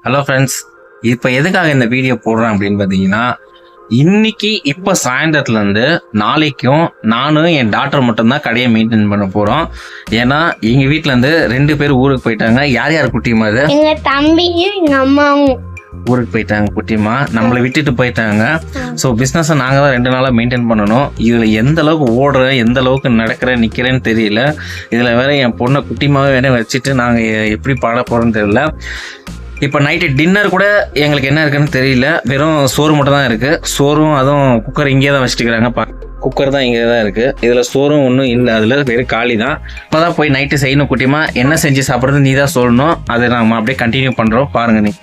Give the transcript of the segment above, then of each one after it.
Hello friends, இப்போ எதுக்காக இந்த வீடியோ போடுறேன் அப்படின்னு பார்த்தீங்கன்னா, இன்னைக்கு இப்போ சாயந்தரத்துலேருந்து நாளைக்கும் நானும் என் டாக்டர் மட்டும்தான் கடையை மெயின்டைன் பண்ண போகிறோம். ஏன்னா எங்கள் வீட்டிலேருந்து 2 பேர் ஊருக்கு போயிட்டாங்க. யார் யார் குட்டிமா? அது எங்க தம்பியும் எங்க அம்மாவும் ஊருக்கு போயிட்டாங்க. குட்டிமா நம்மளை விட்டுட்டு போயிட்டாங்க. ஸோ பிஸ்னஸை நாங்கள் தான் 2 நாளாக மெயின்டைன் பண்ணணும். இதில் எந்த அளவுக்கு ஓடுறேன், எந்த அளவுக்கு நடக்கிறேன், நிற்கிறேன்னு தெரியல. இதில் வேற என் பொண்ணை குட்டிமாவே வேணா வச்சுட்டு நாங்கள் எப்படி பாட போகிறோன்னு தெரியல. இப்போ நைட்டு டின்னர் கூட எங்களுக்கு என்ன இருக்குன்னு தெரியல. வெறும் சோறு மட்டும் தான் இருக்குது. சோறும் அதுவும் குக்கர் இங்கே தான் வச்சுட்டுக்கிறாங்க. குக்கர் தான் இங்கே தான் இருக்குது. இதில் சோறும் ஒன்றும் இல்லை, அதில் வெறும் காலி தான். இப்போ தான் போய் நைட்டு செய்யணும். குட்டிமா என்ன செஞ்சு சாப்பிட்றது நீ தான் சொல்லணும். அதை நம்ம அப்படியே கண்டினியூ பண்ணுறோம். பாருங்க. நீ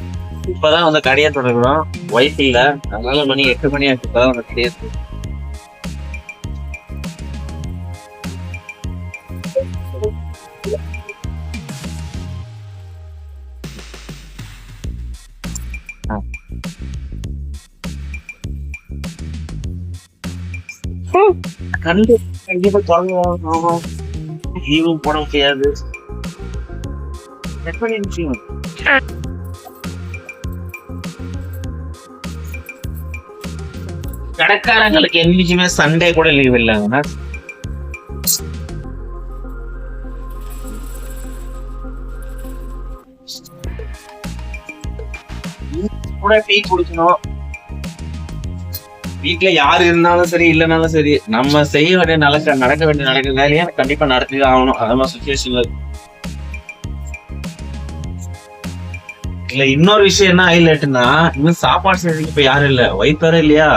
இப்போ தான் வந்து கடையை தொடங்குறோம். ஒய்ஃப் இல்லை, அதனால மணி 8 மணி ஆச்சு. இப்போ தான் வந்து கடையை கண்டிப்பா தொடங்குவோம். லீவும் போட முடியாது. கடைக்காரங்களுக்கு என்னைக்குமே சண்டே கூட லீவ் இல்லைங்க. கூட டீ குடிக்கணும். வீட்டுல யாரு இருந்தாலும் சரி இல்லைனாலும் சரி, நம்ம செய்ய வேண்டிய நடக்க வேண்டிய வேலையை கண்டிப்பா நடத்திதான் ஆகணும். அது மாதிரி சுச்சுவேஷன்ல இல்ல. இன்னொரு விஷயம் என்ன ஹைலைட்னா, இன்னும் சாப்பாடு செய்யறதுக்கு இப்ப யாரும் இல்ல. ஒய்ஃப் வேற இல்லையா,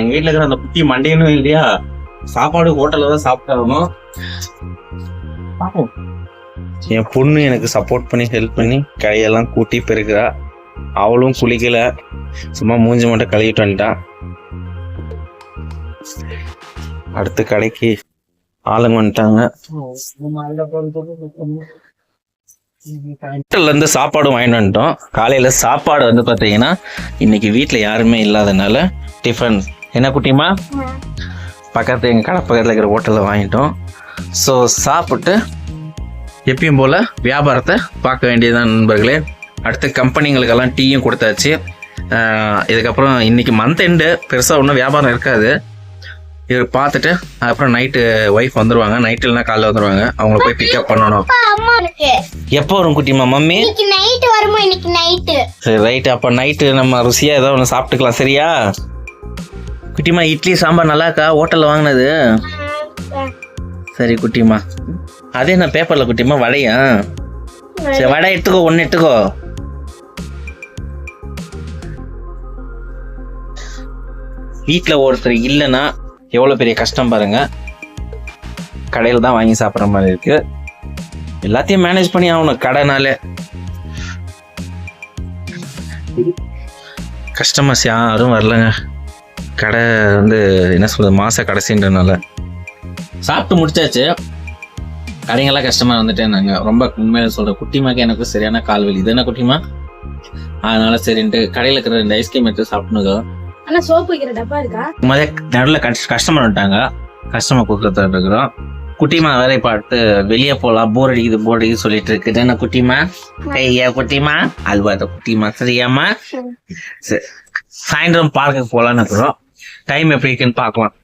எங்க வீட்டுல இருக்கிற அந்த குட்டி மண்டையனும் இல்லையா. சாப்பாடு ஹோட்டல்ல தான் சாப்பிட்டாகணும். என் பொண்ணு எனக்கு சப்போர்ட் பண்ணி ஹெல்ப் பண்ணி கடையெல்லாம் கூட்டி பெருக்கிறா. அவளும் குளிக்கல, சும்மா மூஞ்சி மட்டும் கழுவிட்டு வந்துட்டான். அடுத்த கடைக்கு ஆளுங்க வந்துட்டாங்க. இருந்து சாப்பாடு வாங்கிட்டு வந்துட்டோம். காலையில சாப்பாடு வந்து பாத்தீங்கன்னா இன்னைக்கு வீட்டுல யாருமே இல்லாதனால டிஃபன் என்ன குட்டிமா பக்கத்து எங்க கடை பக்கத்துல இருக்கிற ஹோட்டல்ல வாங்கிட்டோம். ஸோ சாப்பிட்டு எப்பயும் போல வியாபாரத்தை பார்க்க வேண்டியதுதான் நண்பர்களே. அடுத்த கம்பெனிங்களுக்கெல்லாம் டீயும் கொடுத்தாச்சு. இதுக்கப்புறம் இன்னைக்கு மந்த் எண்டு பெருசாக ஒன்றும் வியாபாரம் இருக்காது. இவர் பார்த்துட்டு அப்புறம் நைட்டு ஒய்ஃப் வந்துருவாங்க. நைட்டு இல்லைனா காலைல வந்துருவாங்க. அவங்கள போய் பிக்கப் பண்ணணும். எப்போ வரும் குட்டிமா? மம்மி சரி ரைட்டு. அப்போ நைட்டு நம்ம ருசியாக ஏதோ ஒன்று சாப்பிட்டுக்கலாம். சரியா குட்டிமா? இட்லி சாம்பார் நல்லா இருக்கா ஹோட்டலில் வாங்கினது? சரி குட்டிமா. அதே நான் பேப்பரில் குட்டிமா வடையா? சரி வடை எடுத்துக்கோ, ஒன்று எடுத்துக்கோ. வீட்டில் ஒருத்தர் இல்லைன்னா எவ்வளோ பெரிய கஷ்டம் பாருங்க. கடையில் தான் வாங்கி சாப்பிட்ற மாதிரி இருக்கு. எல்லாத்தையும் மேனேஜ் பண்ணி ஆகணும். கடைனாலே கஸ்டமர்ஸ் யாரும் வரலங்க. கடை வந்து என்ன சொல்றது, மாச கடைசின்றனால சாப்பிட்டு முடிச்சாச்சு. கடைங்கெல்லாம் கஸ்டமர் வந்துட்டேன்னாங்க. ரொம்ப உண்மையில சொல்றேன், குட்டிமாக்கு எனக்கு சரியான கால்வலி. இது என்ன குட்டிமா? அதனால சரின்ட்டு கடையில் இருக்கிற 2 ஐஸ்கிரீம் எடுத்து சாப்பிட்டுங்க. நடுவில் கஸ்டமர் வந்துட்டாங்க. கஸ்டமர் கொடுத்துட்டு இருக்கிறோம். குட்டிமா வேலை பார்த்து வெளியே போகலாம், போர் அடிக்குது சொல்லிட்டு இருக்குது. என்ன குட்டிமா? ஐயா குட்டிமா அல்வாத குட்டிமா. சரியாமா? சரி சாயந்தரம் பார்க்க போகலான்னு இருக்கிறோம். டைம் எப்படி இருக்குன்னு பார்க்கலாம்.